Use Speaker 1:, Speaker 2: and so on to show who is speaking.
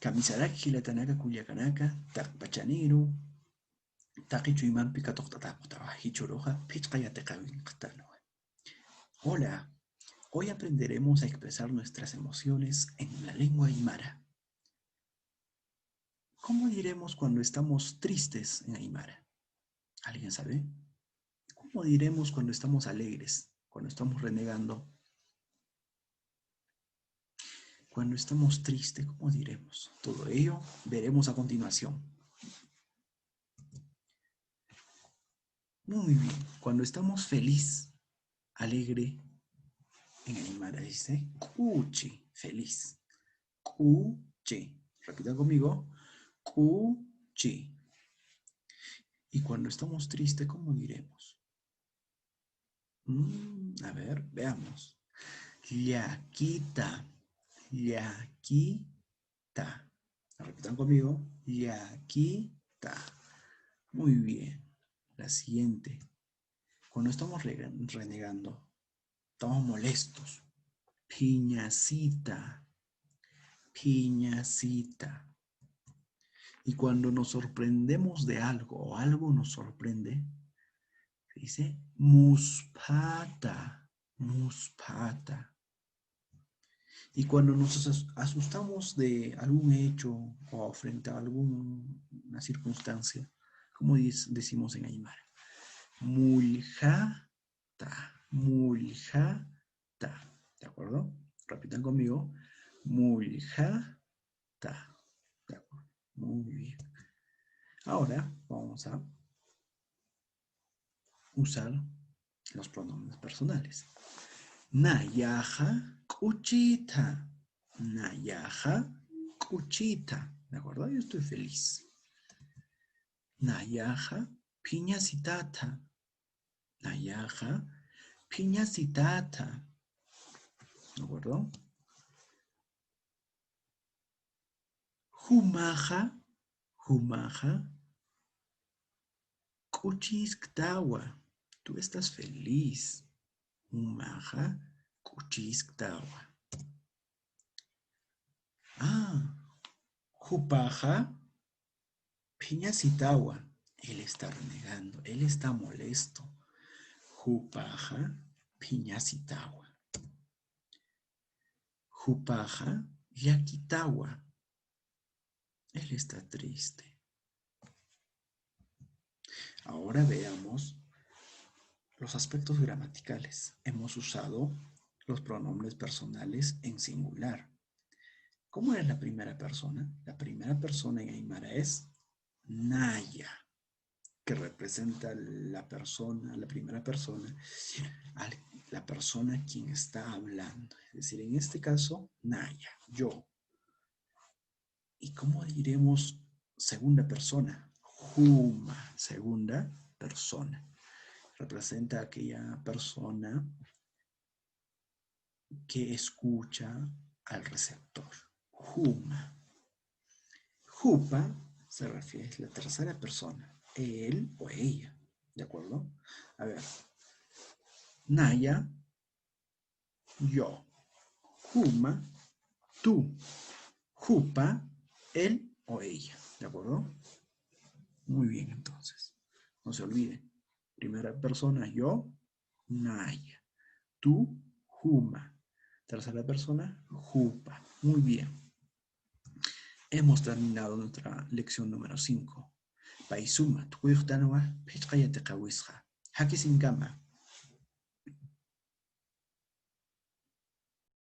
Speaker 1: Kamisaraki hilatanaka kuyakanaka, takpachanero, takichu imampi katoqtataputa hichuruja, pichqayateqawin qtanuwa. Hola, hoy aprenderemos a expresar nuestras emociones en la lengua aymara. ¿Cómo diremos cuando estamos tristes en aymara? ¿Alguien sabe? ¿Cómo diremos cuando estamos alegres, cuando estamos renegando? Cuando estamos tristes, ¿cómo diremos? Todo ello veremos a continuación. Muy bien. Cuando estamos feliz, alegre, en aymara dice kuchi, feliz. Kuchi. Repitan conmigo. Kuchi. Y cuando estamos tristes, ¿cómo diremos? A ver, veamos. Llakita. Llakita. Repitan conmigo. Llakita. Muy bien. La siguiente. Cuando estamos renegando, estamos molestos. Piñacita. Piñacita. Y cuando nos sorprendemos de algo o algo nos sorprende, se dice muspata. Muspata. Y cuando nos asustamos de algún hecho o frente a alguna circunstancia, ¿cómo decimos en aymara? Muljata, muljata. ¿De acuerdo? Repitan conmigo. Muljata. ¿De acuerdo? Muy bien. Ahora vamos a usar los pronombres personales. Nayaja kuchita. Nayaja kuchita. ¿De acuerdo? Yo estoy feliz. Nayaja piñacitata. Nayaja piñacitata. ¿De acuerdo? Humaja. Humaja kuchisktawa. Tú estás feliz. Humaja kuchisktawa. Jupaja piñacitawa. Él está renegando, él está molesto. Jupaja piñacitawa. Jupaja yakitawa. Él está triste. Ahora veamos los aspectos gramaticales. Hemos usado los pronombres personales en singular. ¿Cómo es la primera persona? La primera persona en aymara es Naya, que representa la persona, la primera persona, la persona quien está hablando. Es decir, en este caso, Naya, yo. ¿Y cómo diremos segunda persona? Huma, segunda persona. Representa a aquella persona que escucha al receptor. Huma. Jupa se refiere a la tercera persona, él o ella, ¿de acuerdo? A ver, Naya, yo, Juma, tú, Jupa, él o ella, ¿de acuerdo? Muy bien, entonces, no se olvide, primera persona, yo, Naya, tú, Juma, tercera persona, Jupa, muy bien. Hemos terminado nuestra lección número 5. Paisuma, tukuyuqtanuqa, pichqayatiqa wisqa. Hakisinkama.